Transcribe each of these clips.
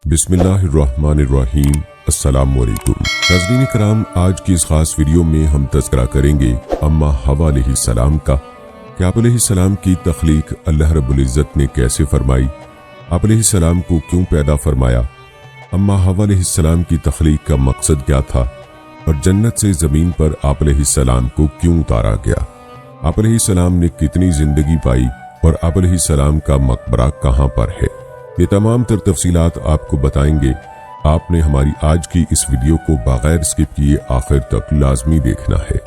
बिस्मिल्लाहिर्रहमानिर्रहीम। अस्सलाम वालेकुम नाज़रीन करम, आज की इस खास वीडियो में हम तज़किरा करेंगे अम्मा हवा अलैहिस्सलाम का कि आप अलैहिस्सलाम की तख्लीक अल्लाह रब्बुल इज़्ज़त ने कैसे फरमाई, आप अलैहिस्सलाम को क्यों पैदा फरमाया, अम्मा हवा अलैहिस्सलाम की तख्लीक का मकसद क्या था और जन्नत से ज़मीन पर आप अलैहिस्सलाम को क्यों उतारा गया, आप अलैहिस्सलाम ने कितनी ज़िंदगी पाई और आप अलैहिस्सलाम का मकबरा कहाँ पर है। ये तमाम तर तफसीलात आपको बताएंगे। आपने हमारी आज की इस वीडियो को बगैर स्किप किए आखिर तक लाजमी देखना है।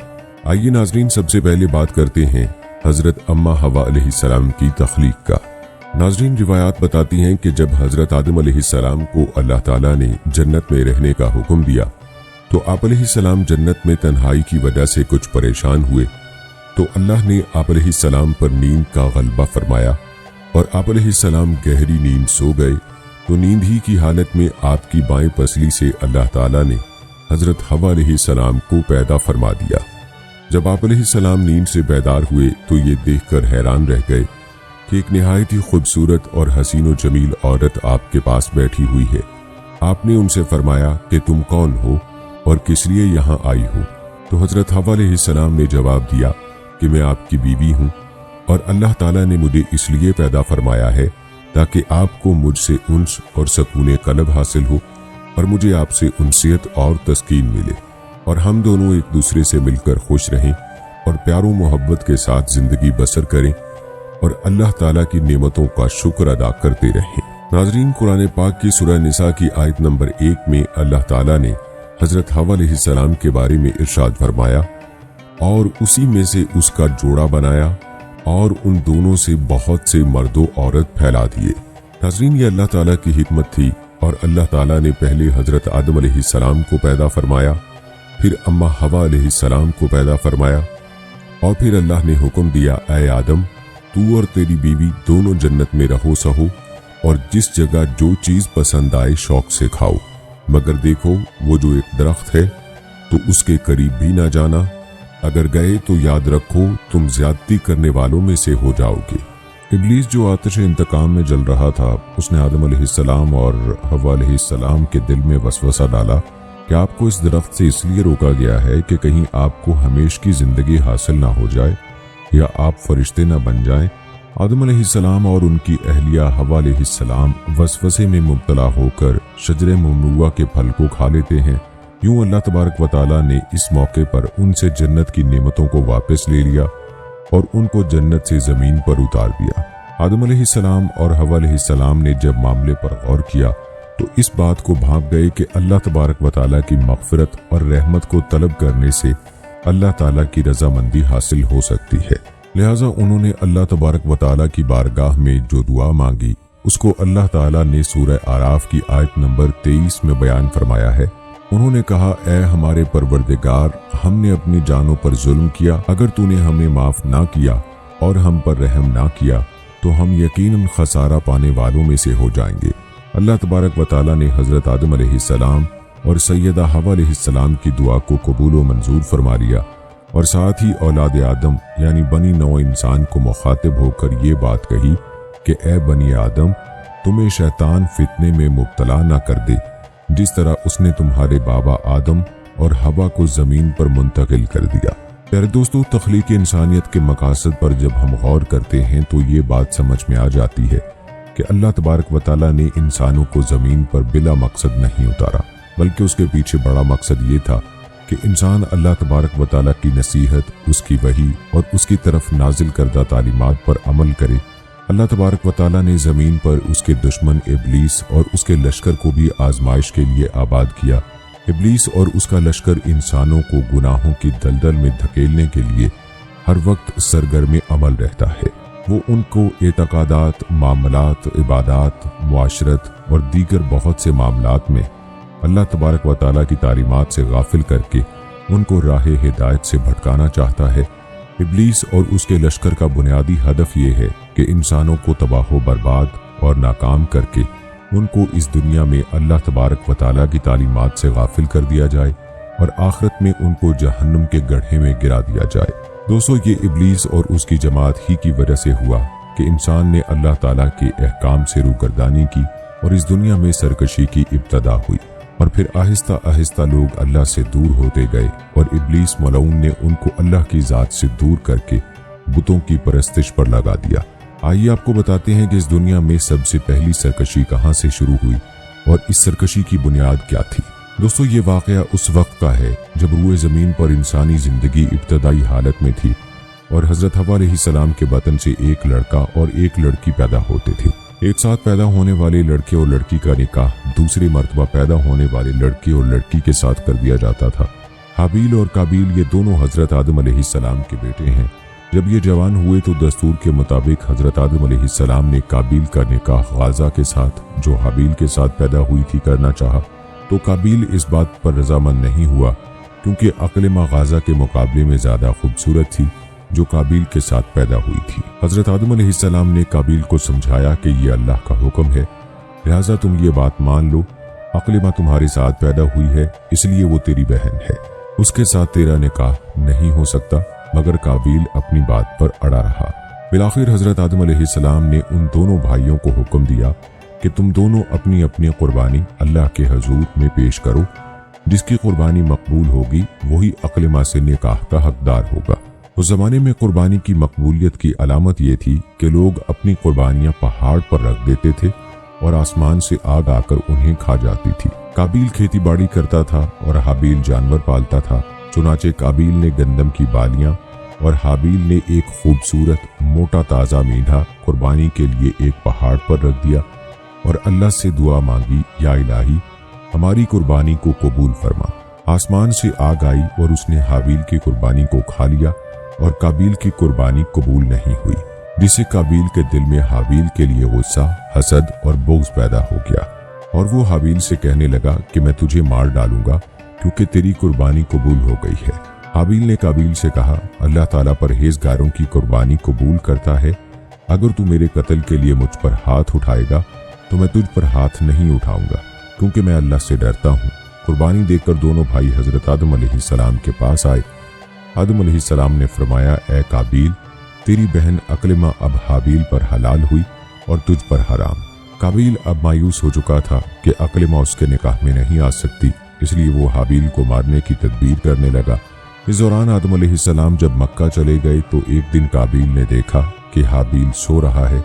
आइए नाजरीन, सबसे पहले बात करते हैं हजरत अम्मा हवा अलैहिस्सलाम की तख्लीक का। नाजरीन, रिवायात बताती हैं कि जब हजरत आदम अलैहिस्सलाम को अल्लाह ताला ने जन्नत में रहने का हुक्म दिया तो आप अलैहिस्सलाम जन्नत में तन्हाई की वजह से कुछ परेशान हुए, तो अल्लाह ने आप अलैहिस्सलाम पर नींद का गलबा फरमाया और आप अलैहिस्सलाम गहरी नींद सो गए। तो नींद ही की हालत में आपकी बाएं पसली से अल्लाह ताला ने हजरत हवा अलैहिस्सलाम को पैदा फरमा दिया। जब आप अलैहिस्सलाम नींद से बेदार हुए तो ये देखकर हैरान रह गए कि एक निहायत ही खूबसूरत और हसीन व जमील औरत आपके पास बैठी हुई है। आपने उनसे फरमाया कि तुम कौन हो और किस लिए यहाँ आई हो। तो हजरत हवा अलैहिस्सलाम ने जवाब दिया कि मैं आपकी बीवी हूँ और अल्लाह ताला ने मुझे इसलिए पैदा फरमाया है ताकि आपको मुझसे उन्स और सकून कल्ब हासिल हो और मुझे आपसे उनसियत और तस्कीन मिले और हम दोनों एक दूसरे से मिलकर खुश रहें और प्यारो मोहब्बत के साथ जिंदगी बसर करें और अल्लाह ताला की नेमतों का शुक्र अदा करते रहें। नाजरीन, कुरान पाक की सूरह निसा की आयत नंबर 1 में अल्लाह ताला ने हजरत हवा अलैहिस्सलाम के बारे में इरशाद फरमाया, और उसी में से उसका जोड़ा बनाया और उन दोनों से बहुत से मर्दों औरत फैला दिए। नाज़रीन, ये अल्लाह ताला की हिकमत थी और अल्लाह ताला ने पहले हजरत आदम अलैहिस्सलाम को पैदा फरमाया, फिर अम्मा हवा अलैहिस्सलाम को पैदा फरमाया और फिर अल्लाह ने हुक्म दिया, ऐ आदम, तू और तेरी बीवी दोनों जन्नत में रहो सहो और जिस जगह जो चीज़ पसंद आए शौक से खाओ, मगर देखो वो जो एक दरख्त है तो उसके करीब भी ना जाना, अगर गए तो याद रखो तुम ज्यादती करने वालों में से हो जाओगे। इब्लीस जो आतिश इंतकाम में जल रहा था, उसने आदम अलैहिस्सलाम और हवा अलैहिस्सलाम के दिल में वसवसा डाला कि आपको इस दरख्त से इसलिए रोका गया है कि कहीं आपको हमेश की जिंदगी हासिल ना हो जाए या आप फरिश्ते ना बन जाएं। आदम अलैहिस्सलाम और उनकी अहलिया हवा अलैहिस्सलाम वसवसे में मुब्तला होकर शजरे ममनूआ के फल को खा लेते हैं। यूं अल्लाह तबारक व तआला ने इस मौके पर उनसे जन्नत की नेमतों को वापस ले लिया और उनको जन्नत से जमीन पर उतार दिया। आदम अलैहिस्सलाम और हवा अलैहिस्सलाम ने जब मामले पर गौर किया तो इस बात को भांप गए कि अल्लाह तबारक व तआला की मग़फ़िरत और रहमत को तलब करने से अल्लाह ताला की रज़ामंदी हासिल हो सकती है। लिहाजा उन्होंने अल्लाह तबारक व तआला की बारगाह में जो दुआ मांगी उसको अल्लाह ताला ने सूरह आराफ की आयत नंबर 23 में बयान फरमाया है। उन्होंने कहा, ऐ हमारे परवरदिगार, हमने अपनी जानों पर जुल्म किया, अगर तूने हमें माफ ना किया और हम पर रहम ना किया तो हम यकीनन खसारा पाने वालों में से हो जाएंगे। अल्लाह तबारक व तआला ने हजरत आदम अलैहिस्सलाम और सैयदा हवा अलैहिस्सलाम की दुआ को कबूल व मंजूर फरमा लिया और साथ ही औलाद आदम यानी बनी नौ इंसान को मुखातिब होकर ये बात कही कि ऐ बनी आदम, तुम्हें शैतान फितने में मुब्तला ना कर दे जिस तरह उसने तुम्हारे बाबा आदम और हवा को जमीन पर मुंतकिल कर दिया। प्यारे दोस्तों, तख्लीक इंसानियत के मकासद पर जब हम गौर करते हैं तो ये बात समझ में आ जाती है कि अल्लाह तबारक व तआला ने इंसानों को जमीन पर बिला मकसद नहीं उतारा, बल्कि उसके पीछे बड़ा मकसद ये था कि इंसान अल्लाह तबारक व तआला की नसीहत, उसकी वही और उसकी तरफ नाजिल करदा तालीमात पर अमल करे। अल्लाह तबारक व तआला ने ज़मीन पर उसके दुश्मन इब्लीस और उसके लश्कर को भी आजमाइश के लिए आबाद किया। इब्लीस और उसका लश्कर इंसानों को गुनाहों की दलदल में धकेलने के लिए हर वक्त सरगर्म अमल रहता है। वो उनको एतकादात, मामलात, इबादात, मुआशरत और दीगर बहुत से मामलात में अल्लाह तबारक व तआला की तालीमात से गाफिल करके उनको राह हिदायत से भटकाना चाहता है। इब्लीस और उसके लश्कर का बुनियादी हदफ ये है कि इंसानों को तबाह बर्बाद और नाकाम करके उनको इस दुनिया में अल्लाह तबारक व तआला की तालीमात से गाफिल कर दिया जाए और आखिरत में उनको जहन्नुम के गड्ढे में गिरा दिया जाए। दोस्तों, ये इब्लीस और उसकी जमात ही की वजह से हुआ कि इंसान ने अल्लाह ताला के अहकाम से रूगर्दानी की और इस दुनिया में सरकशी की इब्तदा हुई, और फिर आहिस्ता आहिस्ता लोग अल्लाह से दूर होते गए और इब्लीस मलऊन ने उनको अल्लाह की ज़ात से दूर करके बुतों की परस्तिश पर लगा दिया। आइए आपको बताते हैं कि इस दुनिया में सबसे पहली सरकशी कहाँ से शुरू हुई और इस सरकशी की बुनियाद क्या थी। दोस्तों, ये वाक़या उस वक्त का है जब रूए ज़मीन पर इंसानी ज़िंदगी इब्तदाई हालत में थी और हज़रत हव्वा अलैहिस्सलाम के बतन से एक लड़का और एक लड़की पैदा होते थे। एक साथ पैदा होने वाले लड़के और लड़की का निकाह दूसरी मर्तबा पैदा होने वाले लड़के और लड़की के साथ कर दिया जाता था। हाबील और काबील ये दोनों हज़रत आदम अलैहिस्सलाम के बेटे हैं। जब ये जवान हुए तो दस्तूर के मुताबिक हज़रत आदम अलैहिस्सलाम ने काबील का निकाह गाज़ा के साथ, जो हाबील के साथ पैदा हुई थी, करना चाहा, तो काबील इस बात पर रजामंद नहीं हुआ क्योंकि अक़लिमा गाज़ा के मुकाबले में ज़्यादा खूबसूरत थी जो काबील के साथ पैदा हुई थी। हज़रत आदम अलैहिस्सलाम ने काबील को समझाया कि ये अल्लाह का हुक्म है, लिहाजा तुम ये बात मान लो, अक़लिमा तुम्हारे साथ पैदा हुई है इसलिए वो तेरी बहन है, उसके साथ तेरा निकाह नहीं हो सकता। मगर काबील अपनी बात पर अड़ा रहा। बिलाखिर हज़रत आदम अलैहिस्सलाम ने उन दोनों भाइयों को हुक्म दिया कि तुम दोनों अपनी अपनी कुर्बानी अल्लाह के हजूर में पेश करो, जिसकी कुर्बानी मकबूल होगी वही अक़लिमा से निकाह का हकदार होगा। उस जमाने में कुर्बानी की मकबूलियत की अलामत ये थी कि लोग अपनी कुर्बानियां पहाड़ पर रख देते थे और आसमान से आग आकर उन्हें खा जाती थी। काबील खेती बाड़ी करता था और हाबील जानवर पालता था। चुनाचे काबील ने गंदम की बालियां और हाबील ने एक खूबसूरत मोटा ताज़ा मींढा कुर्बानी के लिए एक पहाड़ पर रख दिया और अल्लाह से दुआ मांगी, या इलाही हमारी कुर्बानी को कबूल फरमा। आसमान से आग आई और उसने हाबील की कुर्बानी को खा लिया और काबील की कुर्बानी कबूल नहीं हुई, जिससे काबील के दिल में हाबील के लिए गुस्सा, हसद और बुग़्ज़ पैदा हो गया और वो हाबील से कहने लगा कि मैं तुझे मार डालूंगा क्योंकि तेरी कुर्बानी कबूल हो गई है। हाबील ने काबील से कहा, अल्लाह ताला परहेज़गारों की कुर्बानी कबूल करता है, अगर तू मेरे कत्ल के लिए मुझ पर हाथ उठाएगा तो मैं तुझ पर हाथ नहीं उठाऊंगा क्योंकि मैं अल्लाह से डरता हूँ। कुर्बानी देकर दोनों भाई हज़रत आदम अलैहिस्सलाम के पास आए। आदम अलैहिस्सलाम ने फरमाया, ए काबील, तेरी बहन अक़लिमा अब हाबील पर हलाल हुई और तुझ पर हराम। काबील अब मायूस हो चुका था कि अक़लिमा उसके निकाह में नहीं आ सकती, इसलिए वो हाबील को मारने की तदबीर करने लगा। इस दौरान आदम अलैहिस्सलाम जब मक्का चले गए तो एक दिन काबील ने देखा कि हाबील सो रहा है,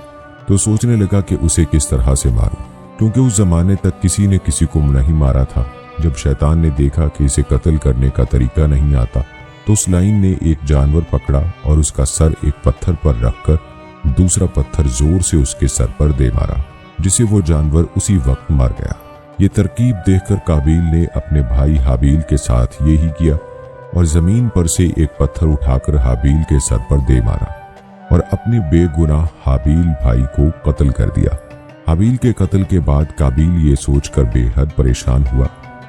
तो सोचने लगा कि उसे किस तरह से मारूं, क्योंकि उस जमाने तक किसी ने किसी को नहीं मारा था। जब शैतान ने देखा कि इसे कत्ल करने का तरीका नहीं आता तो उस लाइन ने एक जानवर पकड़ा और उसका सर एक पत्थर पर रखकर दूसरा पत्थर जोर से उसके सर पर दे मारा, जिसे वो जानवर उसी वक्त मर गया। ये तरकीब देखकर काबील ने अपने भाई हाबील के साथ यही किया और जमीन पर से एक पत्थर उठाकर हाबील के सर पर दे मारा और अपने बेगुनाह हाबील भाई को कत्ल कर दिया। हाबील के कत्ल के बाद काबील ये सोचकर बेहद परेशान हुआ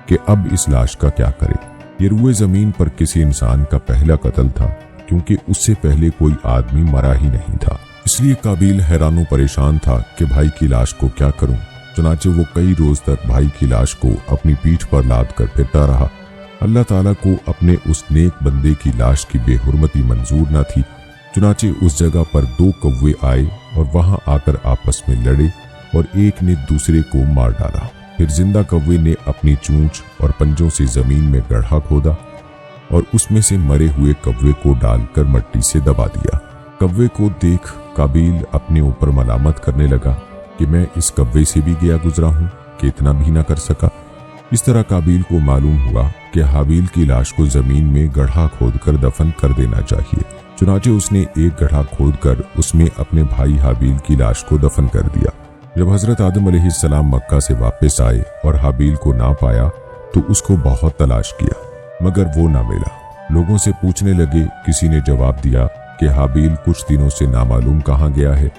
कि अब इस लाश का क्या करे। ये रूए जमीन पर किसी इंसान का पहला कत्ल था, क्योंकि उससे पहले कोई आदमी मरा ही नहीं था। इसलिए काबील हैरान परेशान था कि भाई की लाश को क्या करूं। चुनाचे वो कई रोज तक भाई की लाश को अपनी पीठ पर लाद कर फिरता रहा। अल्लाह ताला को अपने उस नेक बंदे की लाश की बेहुरमती मंजूर न थी। चुनाचे उस जगह पर दो कौवे आए और वहां आकर आपस में लड़े और एक ने दूसरे को मार डाला। फिर जिंदा कौवे ने अपनी चोंच और पंजों से जमीन में गड्ढा खोदा और उसमें से मरे हुए कौवे को डालकर मिट्टी से दबा दिया। कौवे को देख काबील अपने ऊपर मलामत करने लगा कि मैं इस कौवे से भी गया गुजरा हूं कि इतना भी ना कर सका। इस तरह काबील को मालूम हुआ कि हाबील की लाश को जमीन में गड्ढा खोदकर दफन कर देना चाहिए। चुनाचे उसने एक गड्ढा खोदकर उसमें अपने भाई हाबील की लाश को दफन कर दिया। जब हजरत आदम अलैहिस्सलाम मक्का से वापस आए और हाबील को ना पाया तो उसको बहुत तलाश किया मगर वो ना मिला। लोगों से पूछने लगे, किसी ने जवाब दिया कि हाबील कुछ दिनों से नामालूम कहाँ गया है।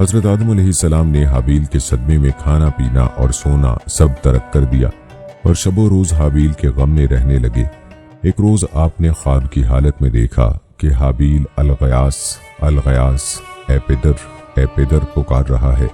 हजरत आदम अलैहिस्सलाम ने हाबील के सदमे में खाना पीना और सोना सब तर्क कर दिया और शबो रोज हाबील के गम में रहने लगे। एक रोज आपने ख्वाब की हालत में देखा कि हाबील अलगयास ए पिदर पुकार रहा है।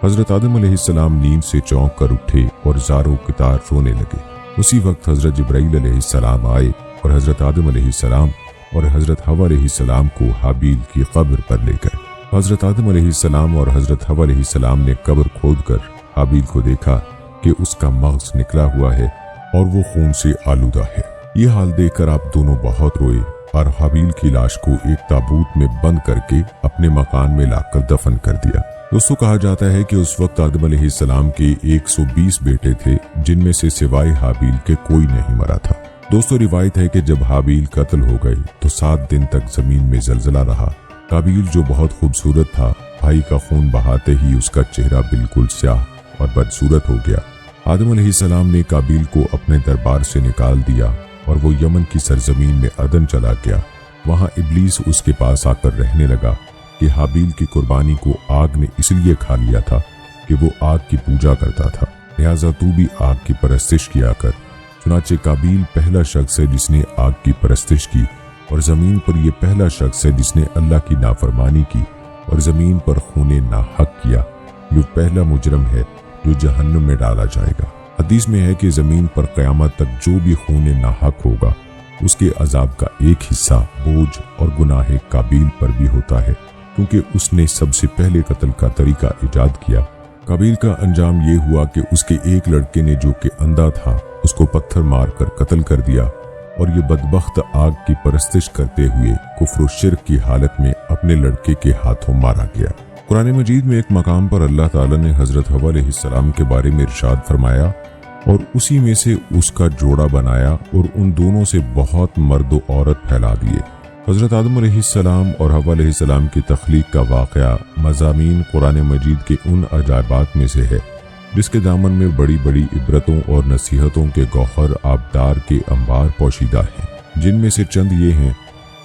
हजरत आदम अलैहिस्सलाम नींद से चौंक कर उठे और ज़ारो कितार रोने लगे। उसी वक्त हजरत जिब्राइल अलैहिस्सलाम आए और हजरत आदम अलैहिस्सलाम और हजरत हव्वा अलैहिस्सलाम को हाबील की कब्र पर ले गए। हजरत आदम अलैहिस्सलाम और हजरत हव्वा अलैहिस्सलाम ने कब्र खोदकर हाबील को देखा कि उसका मग़ज़ निकला हुआ है और वो खून से आलूदा है। ये हाल देखकर आप दोनों बहुत रोए और हाबील की लाश को एक ताबूत में बंद करके अपने मकान में लाकर दफन कर दिया। दोस्तों, कहा जाता है कि उस वक्त आदम अलैहिस्सलाम के 120 बेटे थे, जिनमें से सिवाय हाबील के कोई नहीं मरा था। दोस्तों, रिवायत है कि जब हाबील कत्ल हो गए तो 7 दिन तक जमीन में जलजला रहा। काबील जो बहुत खूबसूरत था, भाई का खून बहाते ही उसका चेहरा बिल्कुल स्याह और बदसूरत हो गया। आदम अलैहिस्सलाम ने काबील को अपने दरबार से निकाल दिया और वो यमन की सरजमीन में अदन चला गया। वहां इब्लीस उसके पास आकर रहने लगा कि हाबील की कुर्बानी को आग ने इसलिए खा लिया था कि वो आग की पूजा करता था, लिहाजा तू भी आग की परस्तिश किया कर। चुनाचे काबील पहला शख्स है जिसने आग की परस्तिश की और जमीन पर यह पहला शख्स है जिसने अल्लाह की नाफरमानी की और जमीन पर खूने नाहक किया। ये पहला मुजरम है जो जहन्नुम में डाला जाएगा। हदीस में है कि जमीन पर क़यामत तक जो भी खूने नाहक होगा उसके अजाब का एक हिस्सा बोझ और गुनाह काबील पर भी होता है, क्योंकि उसने सबसे पहले कत्ल का तरीका इजाद किया। काबील का अंजाम ये हुआ कि उसके एक लड़के ने जो कि अंधा था उसको पत्थर मारकर कत्ल कर दिया और ये बदबख्त आग की परस्तिश करते हुए कुफ्र शिर्क की हालत में अपने लड़के के हाथों मारा गया। कुरान मजीद में एक मकाम पर अल्लाह ताला ने हजरत हव्वा अलैहिस्सलाम के बारे में इरशाद फरमाया और उसी में से उसका जोड़ा बनाया और उन दोनों से बहुत मर्द और औरत फैला दिए। हजरत आदम अलैहिस्सलाम और हव्वा अलैहिस्सलाम की तख्लीक का वाक़या मज़ामीन कुरान मजीद के उन अजायबात में से है जिसके दामन में बड़ी बड़ी इबरतों और नसीहतों के गौहर आबदार के अंबार पोशीदा हैं। जिनमें से चंद ये हैं: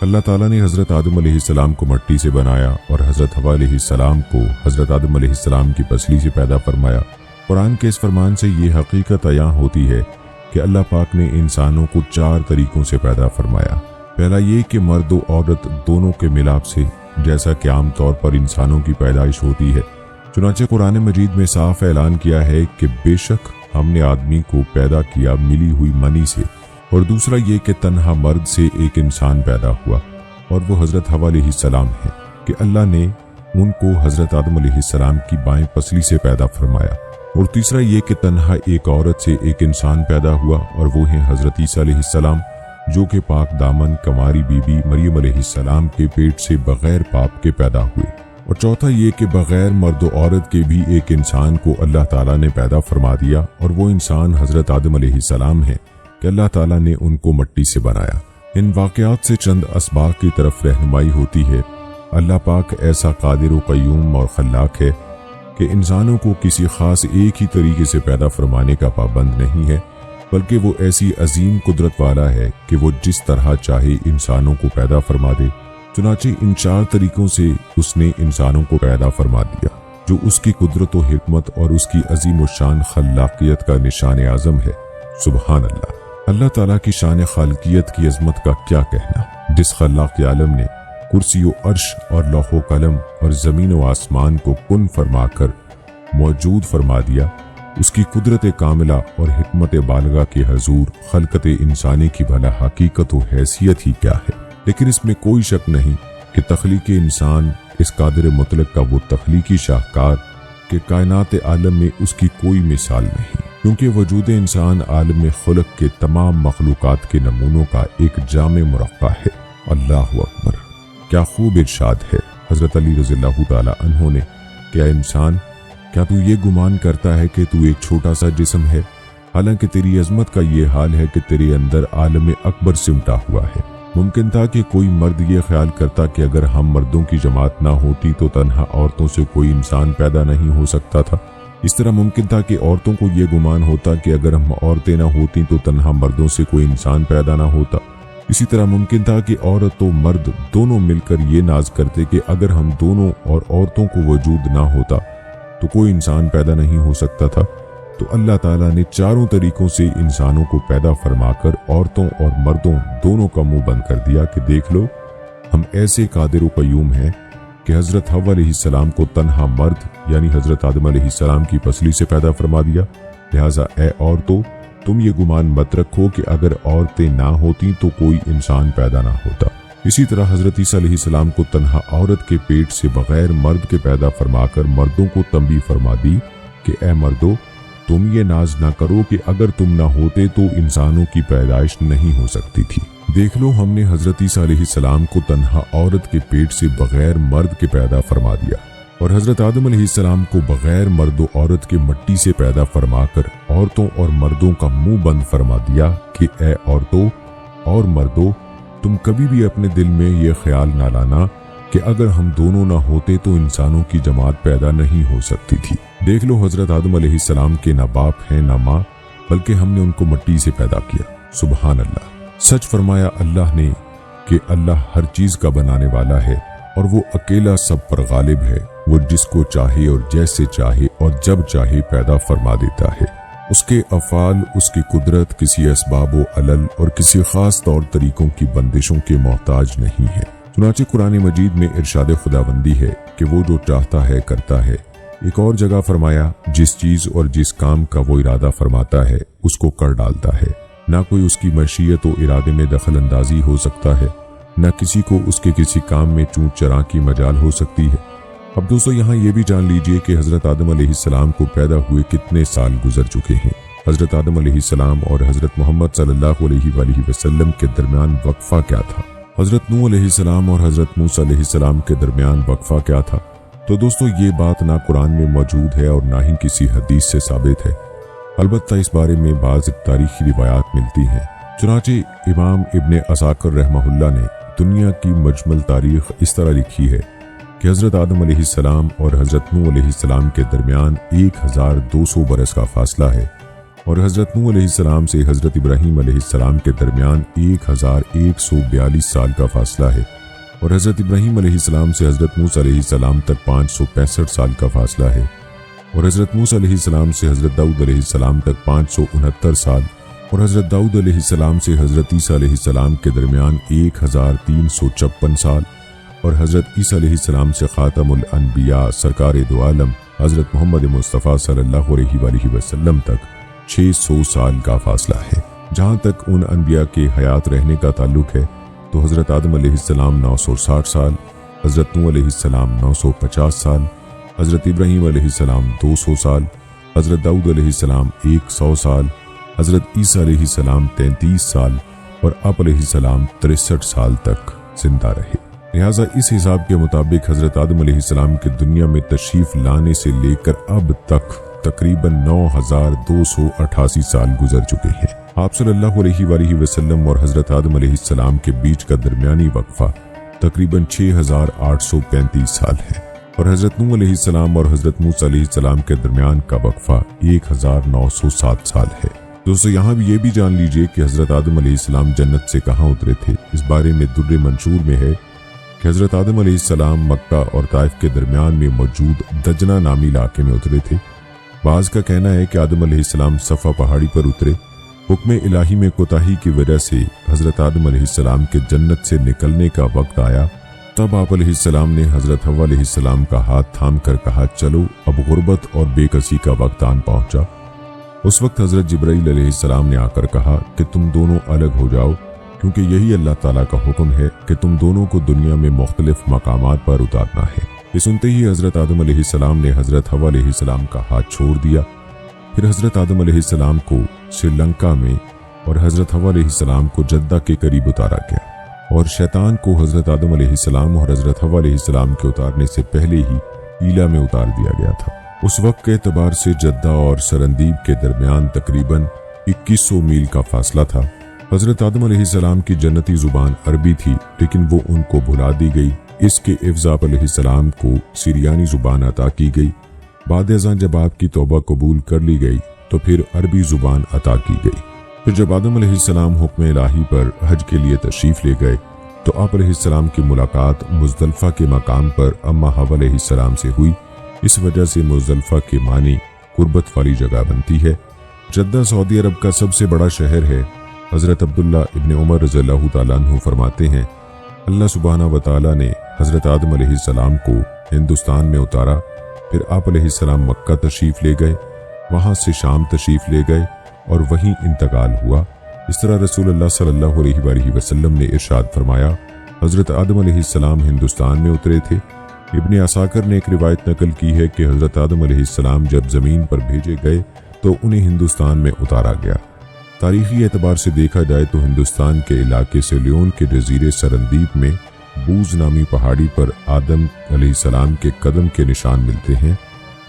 अल्लाह ताला ने हजरत आदम अलैहिस्सलाम को मिट्टी से बनाया और हजरत हव्वा अलैहिस्सलाम को हजरत आदम अलैहिस्सलाम की पसली से पैदा फरमाया। कुरान के इस फरमान से ये हकीकत अयां होती है कि अल्लाह पाक ने इंसानों को 4 तरीकों से पैदा फरमाया। पहला ये कि मर्द और औरत दोनों के मिलाप से, जैसा कि आम तौर पर इंसानों की पैदाइश होती है। चुनांचे कुरान मजीद में साफ ऐलान किया है कि बेशक हमने आदमी को पैदा किया मिली हुई मनी से। और दूसरा ये कि तन्हा मर्द से एक इंसान पैदा हुआ और वो हजरत हव्वा अलैहिस्सलाम है कि अल्लाह ने उनको हजरत आदम अलैहिस्सलाम की बाएं पसली से पैदा फरमाया। और तीसरा ये कि तन्हा एक औरत से एक इंसान पैदा हुआ और वो है हजरत ईसा अलैहिस्सलाम, जो कि पाक दामन कंवारी बीबी मरियम अलैहिस्सलाम के पेट से बगैर पाप के पैदा हुए। और चौथा ये कि बगैर मर्द और औरत के भी एक इंसान को अल्लाह ताला ने पैदा फरमा दिया और वो इंसान हजरत आदम अलैहिस्सलाम है कि अल्लाह ताला ने उनको मिट्टी से बनाया। इन वाक़यात से चंद असबाब की तरफ रहनुमाई होती है। अल्लाह पाक ऐसा कादिर व क़य्यूम और खल्लाक है कि इंसानों को किसी खास एक ही तरीके से पैदा फरमाने का पाबंद नहीं है, बल्कि वो ऐसी अजीम कुदरत वाला है कि वो जिस तरह चाहे इंसानों को पैदा फरमा दे। चुनांचे इन 4 तरीकों से उसने इंसानों को पैदा फरमा दिया, जो उसकी कुदरत व हिकमत और उसकी अजीम शान खल्लाकियत का निशान आज़म है। सुबहान अल्लाह। अल्लाह ताला की शान खालकियत की अजमत का क्या कहना, जिस खल्लाक आलम ने कुर्सी व अर्श और लौह कलम और ज़मीन व आसमान को कुन फरमाकर मौजूद फरमा दिया, उसकी कुदरत कामिला और हिकमत बालगा के हजूर खलकत इंसानी की भला हकीकत व हैसियत ही क्या है। लेकिन इसमें कोई शक नहीं कि तख्लीक इंसान इस कादिर मुतलक का वो तख्लीकी शाहकार कि कायनात आलम में उसकी कोई मिसाल नहीं, क्योंकि वजूद इंसान आलम खुलक के तमाम मखलूकात के नमूनों का एक जामे मुरक्का है। अल्लाहु अकबर। क्या खूब इरशाद है हजरत अली रज़ियल्लाहु ताला अन्हु ने, क्या इंसान, क्या तू ये गुमान करता है कि तू एक छोटा सा जिस्म है, हालांकि तेरी अजमत का ये हाल है कि तेरे अंदर आलम अकबर सिमटा हुआ है। मुमकिन था कि कोई मर्द ये ख्याल करता कि अगर हम मर्दों की जमात ना होती तो तन्हा औरतों से कोई इंसान पैदा नहीं हो सकता था। इस तरह मुमकिन था कि औरतों को ये गुमान होता कि अगर हम औरतें ना होती तो तन्हा मर्दों से कोई इंसान पैदा ना होता। इसी तरह मुमकिन था कि औरत और मर्द दोनों मिलकर ये नाज करते कि अगर हम दोनों और औरतों को वजूद ना होता तो कोई इंसान पैदा नहीं हो सकता था। तो अल्लाह ताला ने 4 तरीकों से इंसानों को पैदा फरमाकर औरतों और मर्दों दोनों का मुंह बंद कर दिया कि देख लो, हम ऐसे कादिर व क़य्यूम हैं कि हजरत हव्वा अलैहिस्सलाम को तन्हा मर्द यानी हजरत आदम अलैहिस्सलाम की पसली से पैदा फरमा दिया। लिहाजा ए औरतों, तुम ये गुमान मत रखो कि अगर औरतें ना होती तो कोई इंसान पैदा ना होता। इसी तरह हजरत ईसा अलैहिस्सलाम को तन्हा औरत के पेट से बगैर मर्द के पैदा फरमाकर मर्दों को तंबीह फरमा दी کہ اے مردو تم یہ ناز نہ کرو کہ اگر تم نہ ہوتے تو انسانوں کی پیدائش نہیں ہو سکتی تھی۔ دیکھ لو ہم نے حضرت عیسیٰ علیہ السلام کو تنہا عورت کے پیٹ سے بغیر مرد کے پیدا فرما دیا، اور حضرت آدم علیہ السلام کو بغیر مرد و عورت کے مٹی سے پیدا فرما کر عورتوں اور مردوں کا منہ بند فرما دیا کہ اے عورتوں اور مردوں تم کبھی بھی اپنے دل میں یہ خیال نہ لانا کہ اگر ہم دونوں نہ ہوتے تو انسانوں کی جماعت پیدا نہیں ہو سکتی تھی۔ دیکھ لو حضرت آدم علیہ السلام کے نہ باپ ہیں نہ ماں، بلکہ ہم نے ان کو مٹی سے پیدا کیا۔ سبحان اللہ، سچ فرمایا اللہ نے کہ اللہ ہر چیز کا بنانے والا ہے اور وہ اکیلا سب پر غالب ہے۔ وہ جس کو چاہے اور جیسے چاہے اور جب چاہے پیدا فرما دیتا ہے۔ اس کے افعال، اس کی قدرت کسی اسباب و علل اور کسی خاص طور طریقوں کی بندشوں کے محتاج نہیں ہے۔ چنانچہ قرآن مجید میں ارشاد خداوندی ہے کہ وہ جو چاہتا ہے کرتا ہے۔ ایک اور جگہ فرمایا جس چیز اور جس کام کا وہ ارادہ فرماتا ہے اس کو کر ڈالتا ہے، نہ کوئی اس کی مشیت و ارادے میں دخل اندازی ہو سکتا ہے، نہ کسی کو اس کے کسی کام میں چونچ چراں کی مجال ہو سکتی ہے۔ اب دوستو یہاں یہ بھی جان لیجئے کہ حضرت آدم علیہ السلام کو پیدا ہوئے کتنے سال گزر چکے ہیں۔ حضرت آدم علیہ السلام اور حضرت محمد صلی اللہ علیہ وآلہ وسلم کے درمیان وقفہ کیا تھا؟ حضرت نوح علیہ السلام اور حضرت موسیٰ علیہ السلام کے درمیان وقفہ کیا تھا؟ تو دوستو یہ بات نہ قرآن میں موجود ہے اور نہ ہی کسی حدیث سے ثابت ہے، البتہ اس بارے میں بعض تاریخی روایات ملتی ہیں۔ چنانچہ امام ابن عساکر رحمہ اللہ نے دنیا کی مجمل تاریخ اس طرح لکھی ہے کہ حضرت آدم علیہ السلام اور حضرت نوح علیہ السلام کے درمیان 1200 برس کا فاصلہ ہے، اور حضرت نوح علیہ السلام سے حضرت ابراہیم علیہ السلام کے درمیان 1142 سال کا فاصلہ ہے، اور حضرت ابراہیم علیہ السلام سے حضرت موسیٰ علیہ السلام تک 565 سال کا فاصلہ ہے، اور حضرت موسیٰ علیہ السلام سے حضرت داؤد علیہ السلام تک 569 سال، اور حضرت داؤد علیہ السلام سے حضرت عیسیٰ علیہ السلام کے درمیان 1356 سال، اور حضرت عیسیٰ علیہ السلام سے خاتم الانبیاء سرکار دو عالم حضرت محمد مصطفیٰ صلی اللہ علیہ وآلہ وسلم تک 600 سال کا فاصلہ ہے۔ جہاں تک ان انبیاء کے حیات رہنے کا تعلق ہے تو حضرت آدم علیہ السلام 960 سال، حضرت نوح علیہ السلام 950 سال، حضرت ابراہیم علیہ السلام 200 سال، حضرت داؤد علیہ السلام 100 سال، حضرت عیسیٰ علیہ السلام 33 سال اور آپ علیہ السلام 63 سال تک زندہ رہے۔ لہٰذا اس حساب کے مطابق حضرت آدم علیہ السلام کے دنیا میں تشریف لانے سے لے کر اب تک تقریباً 9288 سال گزر چکے ہیں۔ آپ صلی اللہ علیہ وآلہ وسلم اور حضرت آدم علیہ السلام کے بیچ کا درمیانی وقفہ تقریباً 6835 سال ہے، اور حضرت نوح علیہ السلام اور حضرت موسیٰ علیہ السلام کے درمیان کا وقفہ 1907 سال ہے۔ دوستو یہاں بھی یہ بھی جان لیجئے کہ حضرت آدم علیہ السلام جنت سے کہاں اترے تھے۔ اس بارے میں در منشور میں ہے کہ حضرت آدم علیہ السلام مکہ اور طائف کے درمیان میں موجود دجنہ نامی علاقے میں اترے تھے۔ بعض کا کہنا ہے کہ آدم علیہ السلام صفا پہاڑی پر اترے، حکم الہی میں کوتاہی کی وجہ سے حضرت آدم علیہ السلام کے جنت سے نکلنے کا وقت آیا، تب آپ علیہ السلام نے حضرت حوا علیہ السلام کا ہاتھ تھام کر کہا چلو اب غربت اور بے کسی کا وقت آن پہنچا۔ اس وقت حضرت جبرائیل علیہ السلام نے آ کر کہا کہ تم دونوں الگ ہو جاؤ، کیونکہ یہی اللہ تعالیٰ کا حکم ہے کہ تم دونوں کو دنیا میں مختلف مقامات پر اتارنا ہے۔ یہ سنتے ہی حضرت آدم علیہ السلام نے حضرت حوا علیہ السلام کا ہاتھ چھوڑ دیا۔ پھر حضرت آدم علیہ السلام کو سری لنکا میں اور حضرت حوا علیہ السلام کو جدہ کے قریب اتارا گیا، اور شیطان کو حضرت آدم علیہ السلام اور حضرت حوا علیہ السلام کے اتارنے سے پہلے ہی ایلا میں اتار دیا گیا تھا۔ اس وقت کے اعتبار سے جدہ اور سرندیب کے درمیان تقریباً 2100 میل کا فاصلہ تھا۔ حضرت آدم علیہ السلام کی جنتی زبان عربی تھی، لیکن وہ ان کو بھلا دی گئی۔ اس کے عوض آپ علیہ السلام کو سریانی زبان عطا کی گئی۔ بعد ازاں جب آپ کی توبہ قبول کر لی گئی تو پھر عربی زبان عطا کی گئی۔ پھر جب آدم علیہ السلام حکم الہی پر حج کے لیے تشریف لے گئے تو آپ علیہ السلام کی ملاقات مزدلفہ کے مقام پر اما حوا علیہ السلام سے ہوئی۔ اس وجہ سے مزدلفہ کے معنی قربت والی جگہ بنتی ہے۔ جدہ سعودی عرب کا سب سے بڑا شہر ہے۔ حضرت عبداللہ ابن عمر رضی اللہ تعالیٰ عنہ فرماتے ہیں اللہ سبحانہ وتعالیٰ نے حضرت آدم علیہ السلام کو ہندوستان میں اتارا، پھر آپ علیہ السلام مکہ تشریف لے گئے، وہاں سے شام تشریف لے گئے اور وہیں انتقال ہوا۔ اس طرح رسول اللہ صلی اللہ علیہ وآلہ وسلم نے ارشاد فرمایا حضرت آدم علیہ السلام ہندوستان میں اترے تھے، इब्न असाकिर ने एक रिवायत नकल की है कि हज़रत आदम अलैहिस्सलाम जब ज़मीन पर भेजे गए तो उन्हें हिंदुस्तान में उतारा गया। तारीखी एतबार से देखा जाए तो हिंदुस्तान के इलाके से लियोन के जजीरे सरंदीप में बूज नामी पहाड़ी पर आदम अलैहिस्सलाम के कदम के निशान मिलते हैं।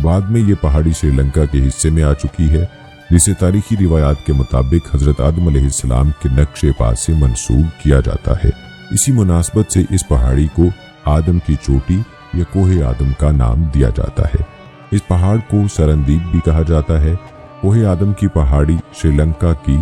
बाद में ये पहाड़ी श्रीलंका के हिस्से में आ चुकी है, जिसे तारीखी रिवायात के मुताबिक हज़रत आदम अलैहिस्सलाम के नक्शे पा से मंसूब किया जाता है। इसी मुनासबत से इस पहाड़ी को आदम की चोटी या कोहे आदम का नाम दिया जाता है। इस पहाड़ को सरंदीप भी कहा जाता है। कोहे आदम की पहाड़ी श्रीलंका की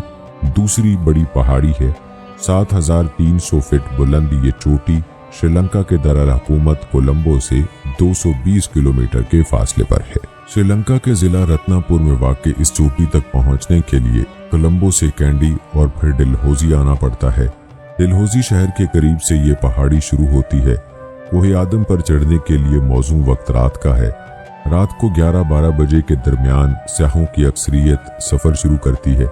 दूसरी बड़ी पहाड़ी है। 7300 फीट बुलंद ये चोटी श्रीलंका के दरअल हुकूमत कोलंबो से 220 किलोमीटर के फासले पर है। श्रीलंका के जिला रत्नापुर में वाक़ इस चोटी तक पहुंचने के लिए कोलंबो से कैंडी और फिर डलहौजी आना पड़ता है। डलहौजी शहर के करीब से ये पहाड़ी शुरू होती है। कोहे आदम पर चढ़ने के लिए मौजूद वक्त रात का है। रात को 11-12 बजे के दरमियान सयाहों की अक्सरियत सफ़र शुरू करती है।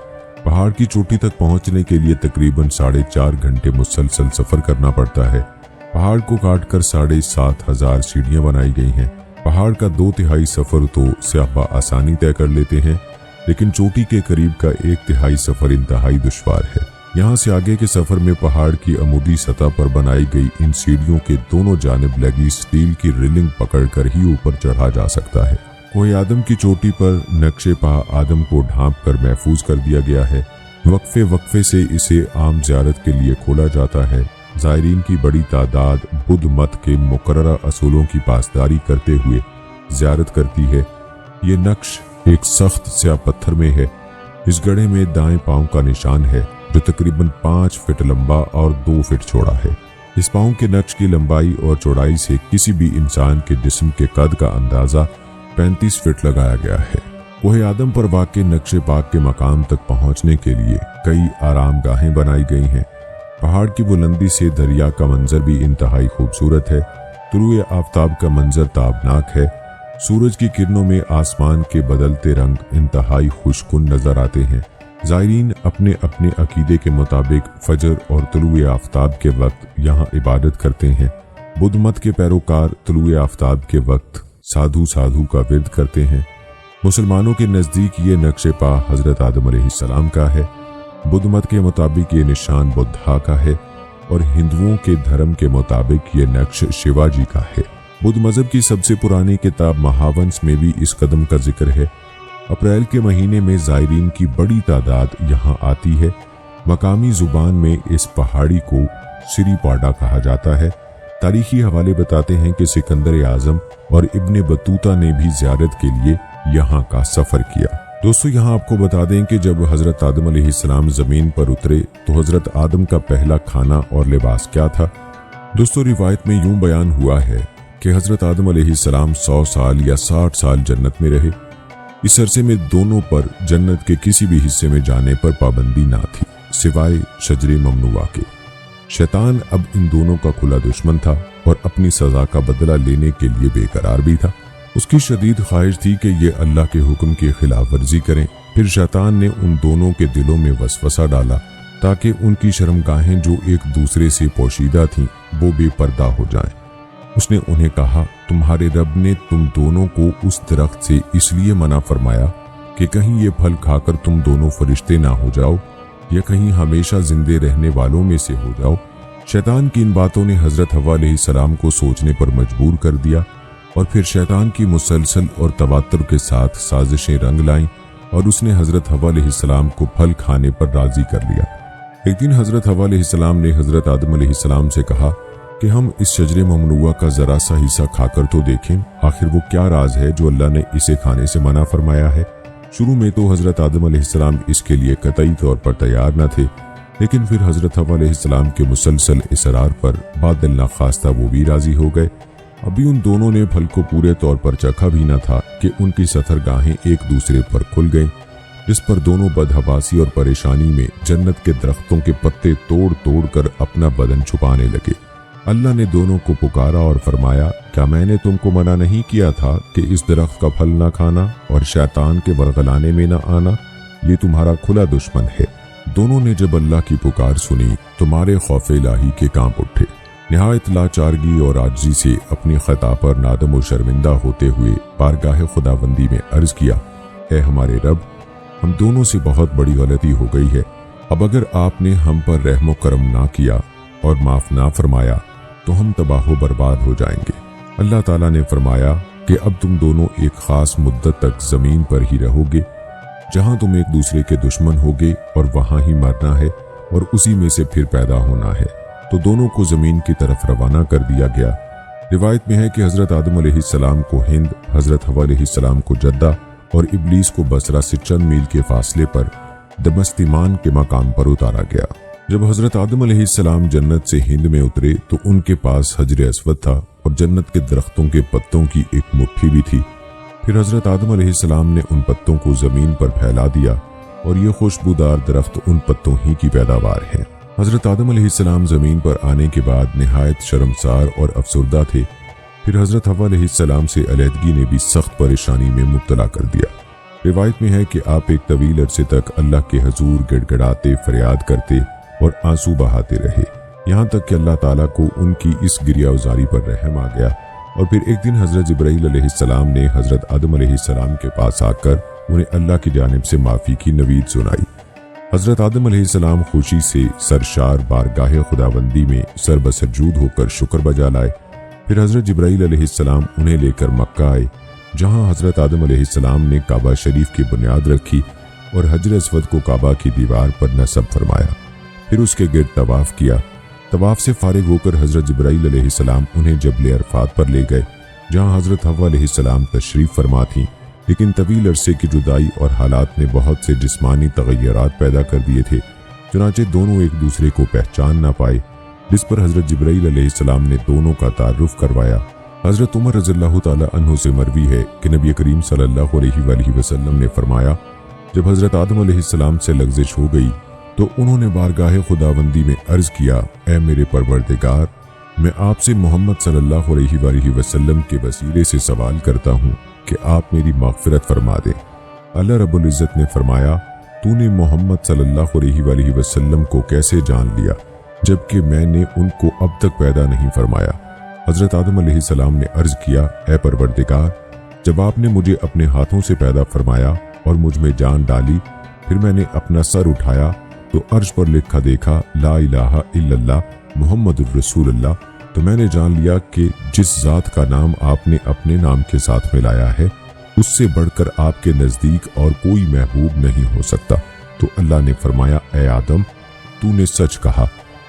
पहाड़ की चोटी तक पहुंचने के लिए तकरीबन 4.5 घंटे मुसलसल सफ़र करना पड़ता है। पहाड़ को काटकर 7,500 सीढ़ियाँ बनाई गई हैं। पहाड़ का 2/3 सफ़र तो सयाह आसानी तय कर लेते हैं, लेकिन चोटी के करीब का 1/3 सफ़र इंतहाई दुश्वार है। यहाँ से आगे के सफ़र में पहाड़ की अमूदी सतह पर बनाई गई इन सीढ़ियों के दोनों जानिब लगी स्टील की रिलिंग पकड़कर ही ऊपर चढ़ा जा सकता है। कोहे आदम की चोटी पर नक्शे पा आदम को ढांप कर महफूज कर दिया गया है। वक्फे वक्फे से इसे आम ज़ियारत के लिए खोला जाता है। ज़ायरीन की बड़ी तादाद बुद्ध मत के मुकर्ररा असूलों की पासदारी करते हुए ज़ियारत करती है। ये नक्श एक सख्त स्याह पत्थर में है। इस गड्ढे में दाएं पांव का निशान है, जो तकरीबन 5 फीट लंबा और 2 फीट चौड़ा है। इस पांव के नक्श की लंबाई और चौड़ाई से किसी भी इंसान के जिस्म के कद का अंदाजा 35 फीट लगाया गया है। कोहे आदम पर वाक़ नक्शे पाक के मकाम तक पहुंचने के लिए कई आराम गाहें बनाई गई हैं। पहाड़ की बुलंदी से दरिया का मंजर भी इंतहाई खूबसूरत है। तुलुए आफताब का मंजर ताबनाक है। सूरज की किरणों में आसमान के बदलते रंग इंतहाई खुशकुन नजर आते हैं। ज़ायरीन अपने अपने अकीदे के मुताबिक फजर और तुलुए आफताब के वक्त यहाँ इबादत करते हैं। बुद्ध मत के पैरोकार तुलुए आफताब के वक्त साधु का विरद करते हैं। मुसलमानों के नज़दीक ये नक्शे पा हज़रत आदम अलैहिस्सलाम का है। बुद्ध मत के मुताबिक ये निशान बुद्धा का है और हिंदुओं के धर्म के मुताबिक ये नक्श शिवाजी का है। बुद्ध मजहब की सबसे पुरानी किताब महावंश में भी इस कदम का जिक्र है। अप्रैल के महीने में ज़ायरीन की बड़ी तादाद यहाँ आती है। मकामी जुबान में इस पहाड़ी को सिरीपाडा कहा जाता है। तारीखी हवाले बताते हैं कि सिकंदर आजम और इब्ने बतूता ने भी ज़ियारत के लिए यहाँ का सफ़र किया। दोस्तों, यहाँ आपको बता दें कि जब हज़रत आदम अलैहिस्सलाम ज़मीन पर उतरे तो हज़रत आदम का पहला खाना और लिबास क्या था। दोस्तों, रिवायत में यूं बयान हुआ है कि हज़रत आदम अलैहिस्सलाम 100 साल या 60 साल जन्नत में रहे। इस अरसे में दोनों पर जन्नत के किसी भी हिस्से में जाने पर पाबंदी ना थी, सिवाय शजरे ममनुआ के। शैतान अब इन दोनों का खुला दुश्मन था और अपनी सज़ा का बदला लेने के लिए बेकरार भी था। उसकी शदीद ख्वाहिश थी कि ये अल्लाह के हुक्म की खिलाफ वर्जी करें। फिर शैतान ने उन दोनों के दिलों में वसवसा डाला ताकि उनकी शर्मगाहें जो एक दूसरे से पोशीदा थीं वो बेपर्दा हो जाएं। उसने उन्हें कहा, तुम्हारे रब ने तुम दोनों को उस दरख्त से इसलिए मना फरमाया कि कहीं ये फल खाकर तुम दोनों फरिश्ते ना हो जाओ या कहीं हमेशा जिंदे रहने वालों में से हो जाओ। शैतान की इन बातों ने हज़रत हव्वा अलैहिस्सलाम को सोचने पर मजबूर कर दिया और फिर शैतान की मुसलसल और तवातर के साथ साजिशें रंग लाईं और उसने हज़रत हव्वा अलैहिस्सलाम को फल खाने पर राजी कर लिया। एक दिन हज़रत हव्वा अलैहिस्सलाम ने हज़रत आदम अलैहिस्सलाम से कहा कि हम इस शजरे ममनुआ का ज़रा सा हिस्सा खाकर तो देखें, आखिर वो क्या राज है जो अल्लाह ने इसे खाने से मना फरमाया है। शुरू में तो हज़रत आदम अलैहिस्सलाम इसके लिए कतई तौर पर तैयार न थे, लेकिन फिर हज़रत हव्वा अलैहिस्सलाम के मुसलसल इसरार पर बादल नाखास्ता वो भी राजी हो गए। अभी उन दोनों ने फल को पूरे तौर पर चखा भी न था कि उनकी सथरगाहें एक दूसरे पर खुल गईं, जिस पर दोनों बदहवासी और परेशानी में जन्नत के दरख्तों के पत्ते तोड़ तोड़ कर अपना बदन छुपाने लगे। अल्लाह ने दोनों को पुकारा और फरमाया, क्या मैंने तुमको मना नहीं किया था कि इस दरख्त का फल न खाना और शैतान के वरगलाने में न आना? ये तुम्हारा खुला दुश्मन है। दोनों ने जब अल्लाह की पुकार सुनी तो मारे खौफ इलाही के कांप उठे। نہایت لاچارگی اور عاجزی سے اپنی خطا پر نادم و شرمندہ ہوتے ہوئے بارگاہ خداوندی میں عرض کیا، اے ہمارے رب، ہم دونوں سے بہت بڑی غلطی ہو گئی ہے۔ اب اگر آپ نے ہم پر رحم و کرم نہ کیا اور معاف نہ فرمایا تو ہم تباہ و برباد ہو جائیں گے۔ اللہ تعالیٰ نے فرمایا کہ اب تم دونوں ایک خاص مدت تک زمین پر ہی رہو گے، جہاں تم ایک دوسرے کے دشمن ہوگے اور وہاں ہی مرنا ہے اور اسی میں سے پھر پیدا ہونا ہے۔ تو دونوں کو زمین کی طرف روانہ کر دیا گیا۔ روایت میں ہے کہ حضرت آدم علیہ السلام کو ہند، حضرت حوا علیہ السلام کو جدہ اور ابلیس کو بصرہ سے چند میل کے فاصلے پر دمستمان کے مقام پر اتارا گیا۔ جب حضرت آدم علیہ السلام جنت سے ہند میں اترے تو ان کے پاس حجر اسود تھا اور جنت کے درختوں کے پتوں کی ایک مٹھی بھی تھی۔ پھر حضرت آدم علیہ السلام نے ان پتوں کو زمین پر پھیلا دیا اور یہ خوشبودار درخت ان پتوں ہی کی پیداوار ہے۔ حضرت آدم علیہ السلام زمین پر آنے کے بعد نہایت شرمسار اور افسردہ تھے۔ پھر حضرت حوا علیہ السلام سے علیحدگی نے بھی سخت پریشانی میں مبتلا کر دیا۔ روایت میں ہے کہ آپ ایک طویل عرصے تک اللہ کے حضور گڑ گڑاتے، فریاد کرتے اور آنسو بہاتے رہے، یہاں تک کہ اللہ تعالیٰ کو ان کی اس گریہ ازاری پر رحم آ گیا۔ اور پھر ایک دن حضرت جبرائیل علیہ السلام نے حضرت آدم علیہ السلام کے پاس آ کر انہیں اللہ کی جانب سے معافی کی نوید سنائی۔ حضرت آدم علیہ السلام خوشی سے سرشار بارگاہ خداوندی میں سر بسجود ہو کر شکر بجا لائے۔ پھر حضرت جبرائیل علیہ السلام انہیں لے کر مکہ آئے، جہاں حضرت آدم علیہ السلام نے کعبہ شریف کی بنیاد رکھی اور حجر اسود کو کعبہ کی دیوار پر نصب فرمایا۔ پھر اس کے گرد طواف کیا۔ طواف سے فارغ ہو کر حضرت جبرائیل علیہ السلام انہیں جبل عرفات پر لے گئے، جہاں حضرت حوا علیہ السلام تشریف فرما تھیں، لیکن طویل عرصے کی جدائی اور حالات نے بہت سے جسمانی تغیرات پیدا کر دیے تھے، چنانچہ دونوں ایک دوسرے کو پہچان نہ پائے، جس پر حضرت جبرائیل علیہ السلام نے دونوں کا تعارف کروایا۔ حضرت عمر رضی اللہ تعالی عنہ سے مروی ہے کہ نبی کریم صلی اللہ علیہ وآلہ وسلم نے فرمایا، جب حضرت آدم علیہ السلام سے لغزش ہو گئی تو انہوں نے بارگاہ خداوندی میں عرض کیا، اے میرے پروردگار، میں آپ سے محمد صلی اللہ علیہ وآلہ وسلم کے وسیلے سے سوال کرتا ہوں کہ آپ میری مغفرت فرما دیں۔ اللہ رب العزت نے فرمایا، تو نے محمد صلی اللہ علیہ وآلہ وسلم کو کیسے جان لیا جبکہ میں نے ان کو اب تک پیدا نہیں فرمایا؟ حضرت آدم علیہ السلام نے عرض کیا، اے پروردگار، جب آپ نے مجھے اپنے ہاتھوں سے پیدا فرمایا اور مجھ میں جان ڈالی، پھر میں نے اپنا سر اٹھایا تو عرش پر لکھا دیکھا لا الہ الا اللہ محمد الرسول اللہ، تو میں نے جان لیا کہ جس ذات کا نام آپ نے اپنے نام کے ساتھ ملایا ہے، اس سے بڑھ کر آپ کے نزدیک اور کوئی محبوب نہیں ہو سکتا۔ تو اللہ نے فرمایا، اے آدم، تو نے سچ کہا،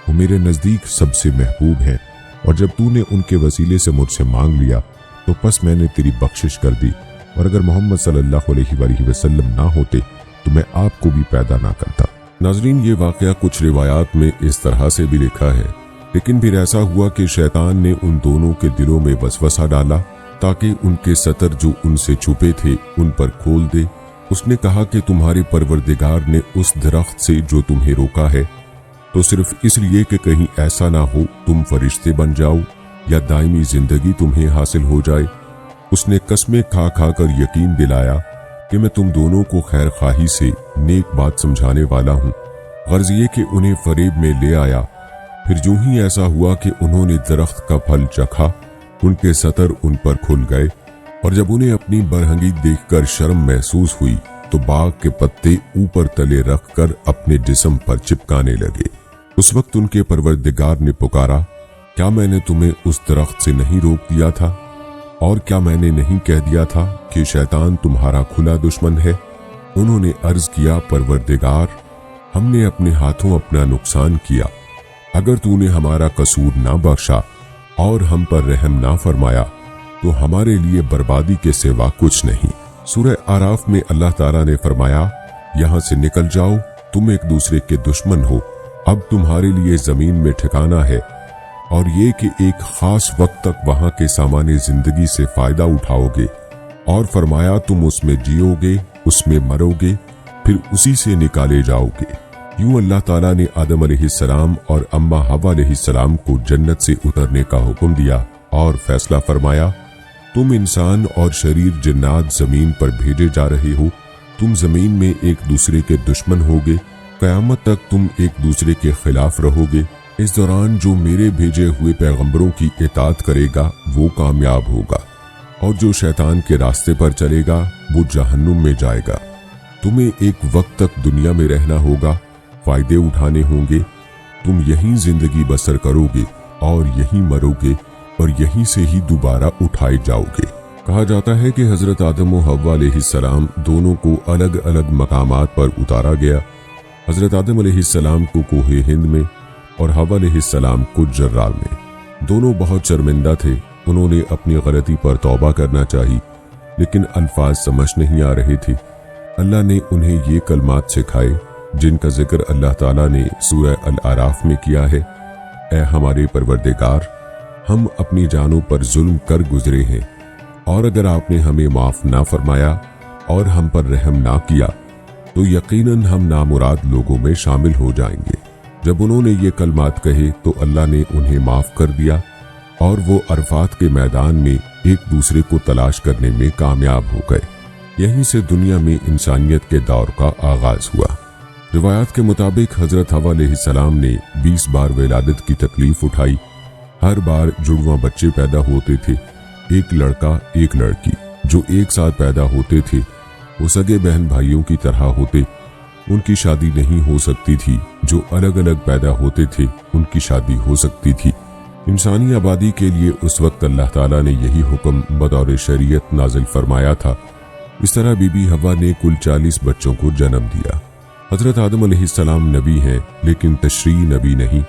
وہ میرے نزدیک سب سے محبوب ہیں، اور جب تو نے ان کے وسیلے سے مجھ سے مانگ لیا تو پس میں نے تیری بخشش کر دی، اور اگر محمد صلی اللہ علیہ وآلہ وسلم نہ ہوتے تو میں آپ کو بھی پیدا نہ کرتا۔ ناظرین، یہ واقعہ کچھ روایات میں اس طرح سے بھی لکھا ہے، لیکن پھر ایسا ہوا کہ شیطان نے ان دونوں کے دلوں میں وسوسہ ڈالا تاکہ ان کے ستر جو ان سے چھپے تھے ان پر کھول دے۔ اس نے کہا کہ تمہارے پروردگار نے اس درخت سے جو تمہیں روکا ہے تو صرف اس لیے کہ کہیں ایسا نہ ہو تم فرشتے بن جاؤ یا دائمی زندگی تمہیں حاصل ہو جائے۔ اس نے قسمیں کھا کھا کر یقین دلایا کہ میں تم دونوں کو خیر خواہی سے نیک بات سمجھانے والا ہوں، غرض یہ کہ انہیں فریب میں لے آیا۔ پھر جو ہی ایسا ہوا کہ انہوں نے درخت کا پھل چکھا، ان کے ستر ان پر کھل گئے، اور جب انہیں اپنی برہنگی دیکھ کر شرم محسوس ہوئی تو باغ کے پتے اوپر تلے رکھ کر اپنے جسم پر چپکانے لگے۔ اس وقت ان کے پروردگار نے پکارا، کیا میں نے تمہیں اس درخت سے نہیں روک دیا تھا؟ اور کیا میں نے نہیں کہہ دیا تھا کہ شیطان تمہارا کھلا دشمن ہے؟ انہوں نے عرض کیا، پروردگار، ہم نے اپنے ہاتھوں اپنا نقصان کیا، اگر تو نے ہمارا قصور نہ بخشا اور ہم پر رحم نہ فرمایا تو ہمارے لیے بربادی کے سوا کچھ نہیں۔ سورہ اعراف میں اللہ تعالیٰ نے فرمایا، یہاں سے نکل جاؤ، تم ایک دوسرے کے دشمن ہو، اب تمہارے لیے زمین میں ٹھکانہ ہے، اور یہ کہ ایک خاص وقت تک وہاں کے سامان زندگی سے فائدہ اٹھاؤ گے، اور فرمایا تم اس میں جیو گے، اس میں مرو گے، پھر اسی سے نکالے جاؤ گے۔ یوں اللہ تعالیٰ نے آدم علیہ السلام اور اماں حوا علیہ السلام کو جنت سے اترنے کا حکم دیا اور فیصلہ فرمایا، تم انسان اور شریر جنات زمین پر بھیجے جا رہے ہو، تم زمین میں ایک دوسرے کے دشمن ہوگے، قیامت تک تم ایک دوسرے کے خلاف رہو گے، इस दौरान जो मेरे भेजे हुए पैगंबरों की इताअत करेगा वो कामयाब होगा, और जो शैतान के रास्ते पर चलेगा वो जहन्नुम में जाएगा। तुम्हें एक वक्त तक दुनिया में रहना होगा, फायदे उठाने होंगे, तुम यहीं जिंदगी बसर करोगे और यहीं मरोगे और यहीं से ही दोबारा उठाए जाओगे। कहा जाता है कि हजरत आदम और हव्वा अलैहिस्सलाम दोनों को अलग अलग मकामात पर उतारा गया। हजरत आदम अलैहिस्सलाम को कोहे हिंद में और हव्वा अलैहिस्सलाम को जर्राल में। दोनों बहुत शर्मिंदा थे। उन्होंने अपनी गलती पर तौबा करना चाही, लेकिन अल्फाज समझ नहीं आ रहे थे। अल्लाह ने उन्हें ये कलमात सिखाए जिनका जिक्र अल्लाह ताला ने सूरह अल आराफ में किया है। ऐ हमारे परवरदिगार, हम अपनी जानों पर जुल्म कर गुजरे हैं, और अगर आपने हमें माफ ना फरमाया और हम पर रहम ना किया तो यकीनन हम नामुराद लोगों में शामिल हो जाएंगे। जब उन्होंने ये कलमात कहे तो अल्लाह ने उन्हें माफ कर दिया और वो अरफात के मैदान में एक दूसरे को तलाश करने में कामयाब हो गए। यहीं से दुनिया में इंसानियत के दौर का आगाज हुआ। रिवायात के मुताबिक हजरत हव्वा अलैहिस्सलाम ने 20 बार विलादत की तकलीफ उठाई। हर बार जुड़वां बच्चे पैदा होते थे, एक लड़का एक लड़की। जो एक साथ पैदा होते थे वो सगे बहन भाइयों की तरह होते, उनकी शादी नहीं हो सकती थी। जो अलग अलग पैदा होते थे उनकी शादी हो सकती थी। इंसानी आबादी के लिए उस वक्त अल्लाह ताला ने यही हुक्म बतौर शरीयत नाजिल फरमाया था। इस तरह बीबी हव्वा ने कुल 40 बच्चों को जन्म दिया। हजरत आदम अलैहिस्सलाम नबी हैं, लेकिन तशरी नबी नहीं,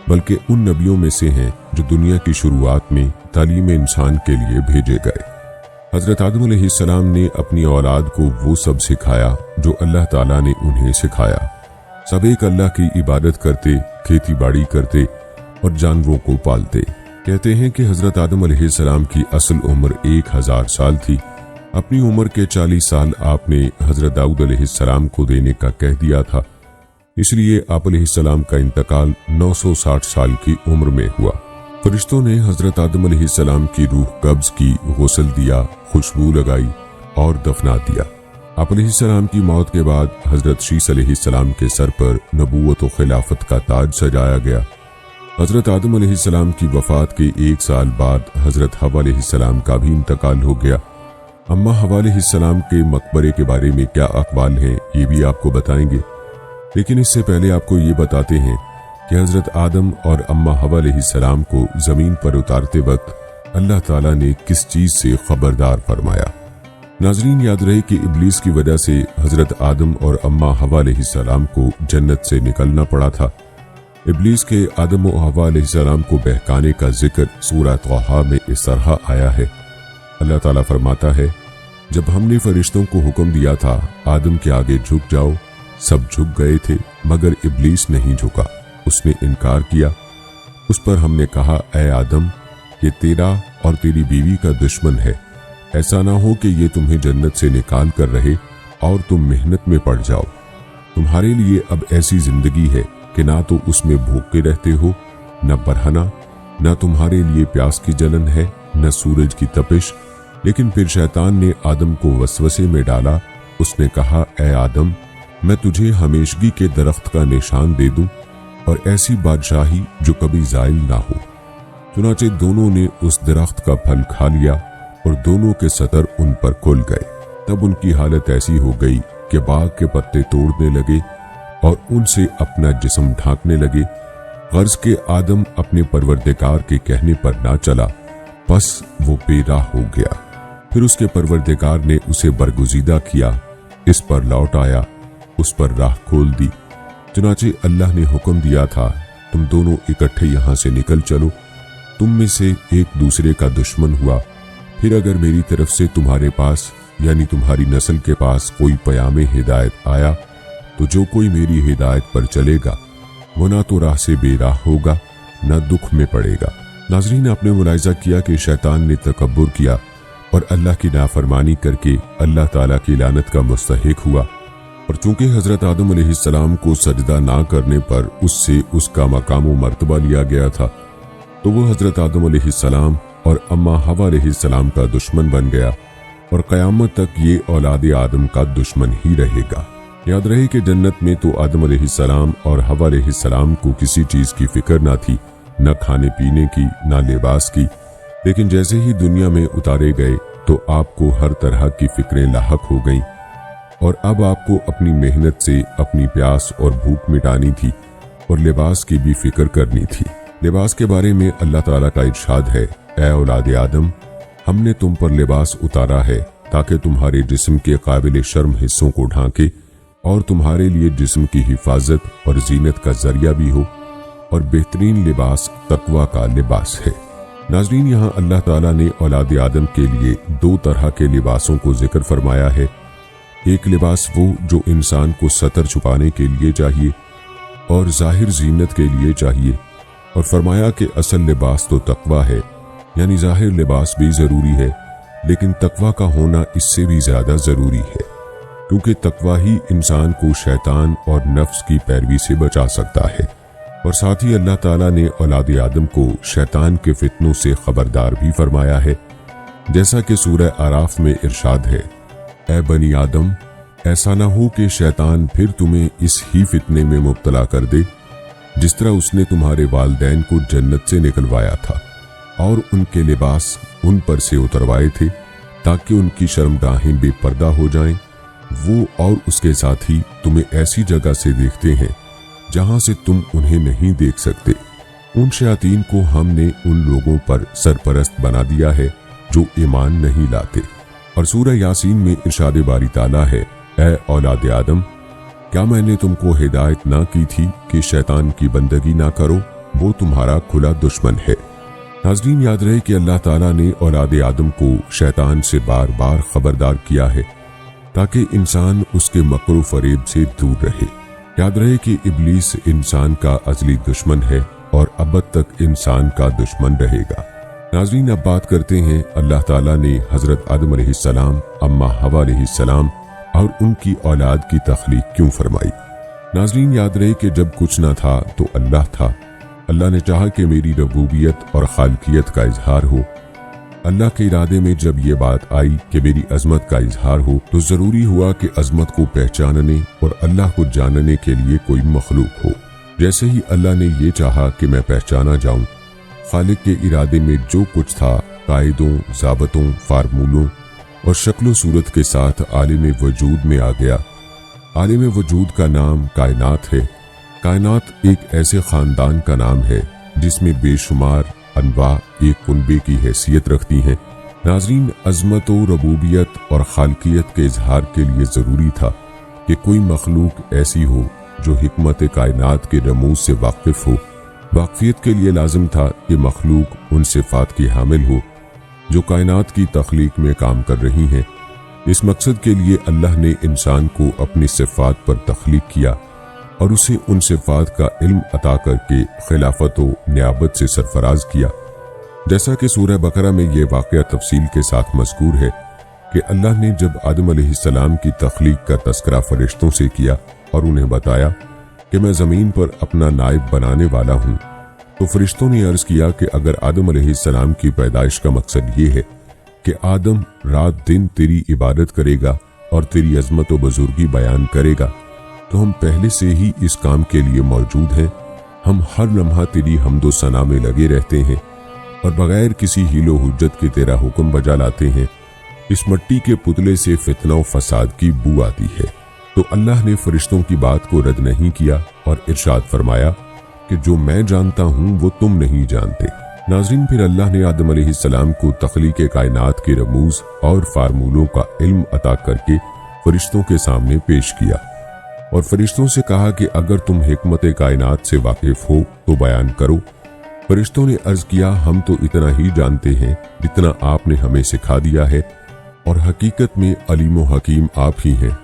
बल्कि उन नबियों में से हैं जो दुनिया की शुरुआत में तालीम इंसान के लिए भेजे गए। हजरत आदम अलैहिस्सलाम ने अपनी औलाद को वो सब सिखाया जो अल्लाह ताला ने उन्हें सिखाया। सब एक अल्लाह की इबादत करते, खेती बाड़ी करते और जानवरों को पालते। कहते हैं कि हजरत आदम अलैहिस्सलाम की असल उम्र 1000 साल थी। अपनी उम्र के 40 साल आपने हजरत दाऊद अलैहिस्सलाम को देने का कह दिया था, इसलिए आप अलैहिस्सलाम का इंतकाल 960 साल की उम्र में हुआ। फरिश्तों ने हजरत आदम अलैहिस्सलाम की रूह कब्ज की, गुस्ल दिया, खुशबू लगाई और दफना दिया। आप अलैहिस्सलाम की मौत के बाद हजरत शीस अलैहिस्सलाम के सर पर नबूवत व खिलाफत का ताज सजाया गया। हजरत आदम अलैहिस्सलाम की वफात के 1 साल बाद हजरत हव्वा अलैहिस्सलाम का भी इंतकाल हो गया। अम्मा हव्वा अलैहिस्सलाम के मकबरे के बारे में क्या अक़वाल हैं ये भी आपको बताएंगे, लेकिन इससे पहले आपको ये बताते हैं कि हजरत आदम और अम्मा हव्वा अलैहिस्सलाम को जमीन पर उतारते वक्त अल्लाह ताला ने किस चीज से खबरदार फरमाया। नाजरीन, याद रहे कि इब्लीस की वजह से हजरत आदम और अम्मा हव्वा अलैहिस्सलाम को जन्नत से निकलना पड़ा था। इब्लीस के आदम और हव्वा अलैहिस्सलाम को बहकाने का जिक्र सूरह तौहा में इस तरह आया है। अल्लाह ताला फरमाता है, जब हमने फरिश्तों को हुक्म दिया था आदम के आगे झुक जाओ, सब झुक गए थे मगर इब्लीस नहीं झुका, उसने इनकार किया। उस पर हमने कहा, ऐ आदम, ये तेरा और तेरी बीवी का दुश्मन है, ऐसा ना हो कि ये तुम्हें जन्नत से निकाल कर रहे और तुम मेहनत में पड़ जाओ। तुम्हारे लिए अब ऐसी जिंदगी है कि ना तो उसमें भूखे रहते हो, न बरहना, न तुम्हारे लिए प्यास की जलन है, न सूरज की तपिश। लेकिन फिर शैतान ने आदम को वसवसे में डाला। उसने कहा, ऐ आदम, मैं तुझे हमेशगी के दरख्त का निशान दे दूं और ऐसी बादशाही जो कभी जायल ना हो। चुनाचे दोनों ने उस दरख्त का फल खा लिया और दोनों के सतर उन पर खुल गए। तब उनकी हालत ऐसी हो गई कि बाग के पत्ते तोड़ने लगे और उनसे अपना जिस्म ढांकने लगे। गर्ज के आदम अपने परवरदिगार के कहने पर ना चला, बस वो बेराह हो गया। फिर उसके परवरदिगार ने उसे बरगुजीदा किया, इस पर लौट आया, उस पर राह खोल दी। चुनाचे अल्लाह ने हुक्म दिया था, तुम दोनों इकट्ठे यहां से निकल चलो। तुम में से एक दूसरे का दुश्मन हुआ, फिर अगर मेरी तरफ से तुम्हारे पास यानी तुम्हारी नस्ल के पास कोई पयामे हिदायत आया तो जो कोई मेरी हिदायत पर चलेगा वो ना तो राह से बेराह होगा न दुख में पड़ेगा। नाज़रीन, आपने मुलाहिज़ा किया कि शैतान ने तकब्बुर किया और अल्लाह की नाफरमानी करके अल्लाह ताला की लानत का मुस्तहिक हुआ। और चूंकि हजरत आदम अलैहिस्सलाम को सजदा ना करने पर उससे उसका मकाम व मर्तबा लिया गया था, तो वो हजरत आदम अलैहिस्सलाम और अम्मा हव्वा अलैहिस्सलाम का दुश्मन बन गया और क़यामत तक ये औलाद आदम का दुश्मन ही रहेगा। याद रहे कि जन्नत में तो आदम अलैहिस्सलाम और हवा अलैहिस्सलाम को किसी चीज की फिक्र ना थी, न खाने पीने की, न लिबास की। लेकिन जैसे ही दुनिया में उतारे गए तो आपको हर तरह की फिक्रें लाहक हो गईं और अब आपको अपनी मेहनत से अपनी प्यास और भूख मिटानी थी और लिबास की भी फिक्र करनी थी। लिबास के बारे में अल्लाह ताला का इरशाद है, ऐ औलाद आदम, हमने तुम पर लिबास उतारा है ताकि तुम्हारे जिस्म के काबिल शर्म हिस्सों को ढांके और तुम्हारे लिए जिस्म की हिफाजत और जीनत का जरिया भी हो, और बेहतरीन लिबास तकवा का लिबास है। नाज़रीन, यहाँ अल्लाह ताला ने औलाद आदम के लिए दो तरह के लिबासों को जिक्र फरमाया है। एक लिबास वो जो इंसान को सतर छुपाने के लिए चाहिए और जाहिर जीनत के लिए चाहिए, और फरमाया कि असल लिबास तो तकवा है, यानी जाहिर लिबास भी जरूरी है लेकिन तकवा का होना इससे भी ज्यादा जरूरी है, क्योंकि तकवा ही इंसान को शैतान और नफ्स की पैरवी से बचा सकता है। और साथ ही अल्लाह ताला ने औलाद आदम को शैतान के फितनों से खबरदार भी फरमाया है, जैसा कि सूरह आराफ में इरशाद है, ऐ बनी आदम, ऐसा ना हो कि शैतान फिर तुम्हें इस ही फितने में मुब्तला कर दे जिस तरह उसने तुम्हारे वालिदैन को जन्नत से निकलवाया था और उनके लिबास उन पर से उतरवाए थे ताकि उनकी शर्मगाहें बेपर्दा हो जाएं। वो और उसके साथी तुम्हें ऐसी जगह से देखते हैं जहां से तुम उन्हें नहीं देख सकते। उन शयातीन को हमने उन लोगों पर सरपरस्त बना दिया है जो ईमान नहीं लाते। और सूरह यासीन में इरशाद बारी ताला है, ऐ औलाद आदम, क्या मैंने तुमको हिदायत ना की थी कि शैतान की बंदगी ना करो, वो तुम्हारा खुला दुश्मन है। नाज़रीन, याद रहे कि अल्लाह ताला ने औलाद आदम को शैतान से बार बार खबरदार किया है ताकि इंसान उसके मकर फरेब से दूर रहे। याद रहे कि इब्लीस इंसान का असली दुश्मन है और अबद तक इंसान का दुश्मन रहेगा। नाज़रीन, अब बात करते हैं अल्लाह ताला ने हजरत आदम अलैहिस्सलाम, अम्मा हवा अलैहिस्सलाम और उनकी औलाद की तख्लीक क्यों फरमाई। नाज़रीन, याद रहे कि जब कुछ ना था तो अल्लाह था। अल्लाह ने चाहा कि मेरी रबूबियत और खालकियत का इजहार हो। अल्लाह के इरादे में जब ये बात आई कि मेरी अजमत का इजहार हो तो जरूरी हुआ कि अजमत को पहचानने और अल्लाह को जानने के लिए कोई मखलूक हो। जैसे ही अल्लाह ने ये चाहा कि मैं पहचाना जाऊं, खालिक के इरादे में जो कुछ था कायदों, ज़ाबतों, फार्मूलों और शक्लो सूरत के साथ आलिम वजूद में आ गया। आलिम वजूद का नाम कायनात है। कायनात एक ऐसे खानदान का नाम है जिसमें बेशुमार अनवा एक कुनबे की हैसियत रखती हैं। नाज़रीन, अज़मत व रबूबियत और खालकियत के इजहार के लिए ज़रूरी था कि कोई मखलूक ऐसी हो जो हिकमत कायनात के रमूज से वाकिफ हो। वाकफियत के लिए लाजिम था कि मखलूक उन सिफ़ात की हामिल हो जो कायनात की तख्लीक में काम कर रही हैं। इस मकसद के लिए अल्लाह ने इंसान को अपनी सिफ़ात पर तख्लीक किया और उसे उन सिफ़ात का इल्म अता करके खिलाफत व नियाबत से सरफराज किया। जैसा कि सूरह बकरा में यह वाक़या तफसील के साथ मज़कूर है कि अल्लाह ने जब आदम अलैहिस्सलाम की तख्लीक का तस्करा फरिश्तों से किया और उन्हें बताया कि मैं ज़मीन पर अपना नायब बनाने वाला हूँ, तो फरिश्तों ने अर्ज़ किया कि अगर आदम अलैहिस्सलाम की पैदाइश का मकसद ये है कि आदम रात दिन तेरी इबादत करेगा और तेरी अज़मत व बुज़ुर्गी बयान करेगा, तो हम पहले से ही इस काम के लिए मौजूद हैं। हम हर लम्हा तेरी हम्दो सना में लगे रहते हैं और बगैर किसी हीलो हुज्जत के तेरा हुक्म बजा लाते हैं। इस मिट्टी के पुतले से फितना व फसाद की बू आती है। तो अल्लाह ने फरिश्तों की बात को रद्द नहीं किया और इरशाद फरमाया कि जो मैं जानता हूँ वो तुम नहीं जानते। नाज़रीन, फिर अल्लाह ने आदम अलैहिस्सलाम को तख्लीक कायनात के रमूज और फार्मूलों का इल्म अता करके फरिश्तों के सामने पेश किया और फरिश्तों से कहा कि अगर तुम हिकमत कायनात से वाकिफ हो तो बयान करो। फरिश्तों ने अर्ज किया, हम तो इतना ही जानते हैं जितना आपने हमें सिखा दिया है और हकीकत में अलीम व हकीम आप ही हैं।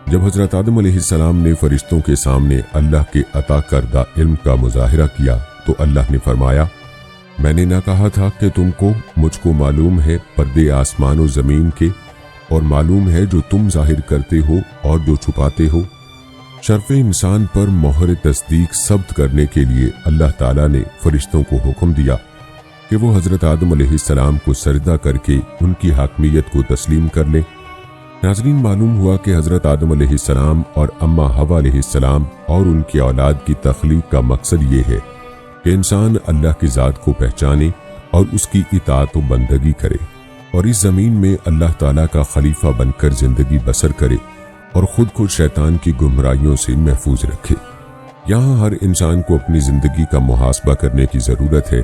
जब हजरत आदम अलैहिस्सलाम ने फरिश्तों के सामने अल्लाह के अता करदा इल्म का मुजाहिरा किया तो अल्लाह ने फरमाया, मैंने ना कहा था कि तुमको मुझको मालूम है पर्दे आसमान और ज़मीन के, और मालूम है जो तुम जाहिर करते हो और जो छुपाते हो। शर्फ़े इंसान पर मोहर तस्दीक सब्त करने के लिए अल्लाह ताला ने फरिश्तों को हुक्म दिया कि वो हजरत आदम अलैहिस्सलाम को सजदा करके उनकी हाकमियत को तस्लीम कर लें। नाज़रीन, मालूम हुआ कि हज़रत आदम अलैहिस्सलाम और अम्मा हवा अलैहिस्सलाम और उनकी औलाद की तख्लीक का मकसद ये है कि इंसान अल्लाह की ज़ात को पहचाने और उसकी इताअत व बंदगी करे और इस ज़मीन में अल्लाह ताला का खलीफा बनकर ज़िंदगी बसर करे और ख़ुद को शैतान की गुमराहियों से महफूज रखे। यहाँ हर इंसान को अपनी ज़िंदगी का मुहासबा करने की ज़रूरत है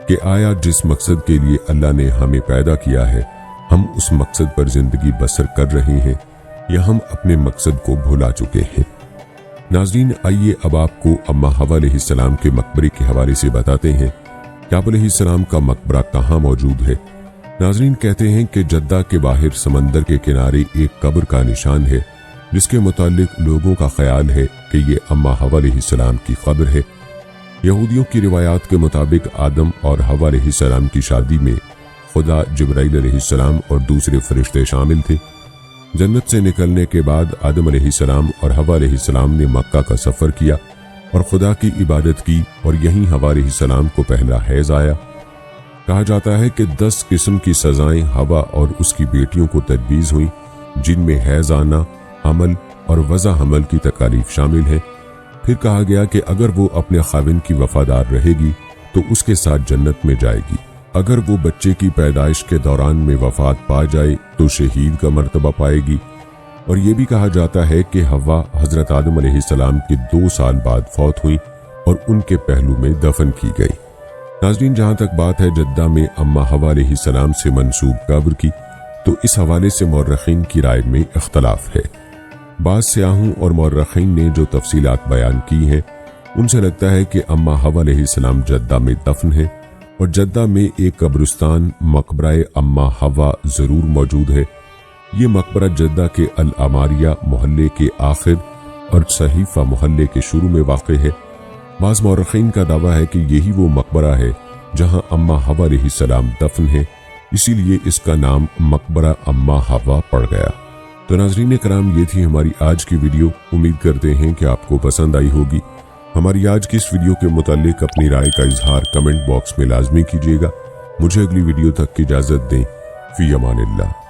कि आया जिस मकसद के लिए अल्लाह ने हमें पैदा किया है, हम उस मकसद पर ज़िंदगी बसर कर रहे हैं या हम अपने मकसद को भुला चुके हैं। नाज़रीन, आइए अब आपको अम्मा हवा अलैहिस्सलाम के मकबरे के हवाले से बताते हैं कि आप अलैहिस्सलाम का मकबरा कहाँ मौजूद है। नाज़रीन, कहते हैं कि जद्दा के बाहर समंदर के किनारे एक कब्र का निशान है जिसके मुतालिक लोगों का ख्याल है कि ये अम्मा हवा अलैहिस्सलाम की कब्र है। यहूदियों की रिवायात के मुताबिक आदम और हवा अलैहिस्सलाम की शादी में खुदा, जिब्राइल अलैहिस्सलाम और दूसरे फरिश्ते शामिल थे। जन्नत से निकलने के बाद आदम अलैहिस्सलाम और हवा अलैहिस्सलाम ने मक्का का सफ़र किया और खुदा की इबादत की और यहीं हवा अलैहिस्सलाम को पहला हैज़ आया। कहा जाता है कि 10 किस्म की सज़ाएं हवा और उसकी बेटियों को तजवीज़ हुई, जिनमें हैज़ आना, हमल और वज़ा हमल की तकालीफ शामिल है। फिर कहा गया कि अगर वो अपने खाविन की वफादार रहेगी तो उसके साथ जन्नत में जाएगी। अगर वो बच्चे की पैदाइश के दौरान में वफात पा जाए तो शहीद का मर्तबा पाएगी। और ये भी कहा जाता है कि हवा हज़रत आदम अलैहिस्सलाम के 2 साल बाद फौत हुई और उनके पहलू में दफन की गई। नाज़रीन, जहाँ तक बात है जद्दा में अम्मा हवा अलैहिस्सलाम से मंसूब कब्र की, तो इस हवाले से मौर्रखीन की राय में इख्तलाफ है। बाज़ सियाहों और मौर्रखीन ने जो तफसीलात बयान की हैं, उनसे लगता है कि अम्मा हवा अलैहिस्सलाम जद्दा में दफन है और जद्दा में एक कब्रिस्तान मकबरा अम्मा हवा ज़रूर मौजूद है। ये मकबरा जद्दा के अल अमारिया मोहल्ले के आखिर और सहीफा मोहल्ले के शुरू में वाक़ है। बाज़ मौर्रखीन का दावा है कि यही वो मकबरा है जहाँ अम्मा हवा अलैहिस्सलाम दफन है, इसीलिए इसका नाम मकबरा अम्मा हवा पड़ गया। तो नाज़रीन कराम, ये थी हमारी आज की वीडियो। उम्मीद करते हैं कि आपको पसंद आई होगी। हमारी आज की इस वीडियो के मुतालिक अपनी राय का इजहार कमेंट बॉक्स में लाजमी कीजिएगा। मुझे अगली वीडियो तक की इजाज़त दें। फ़ी अमानिल्लाह।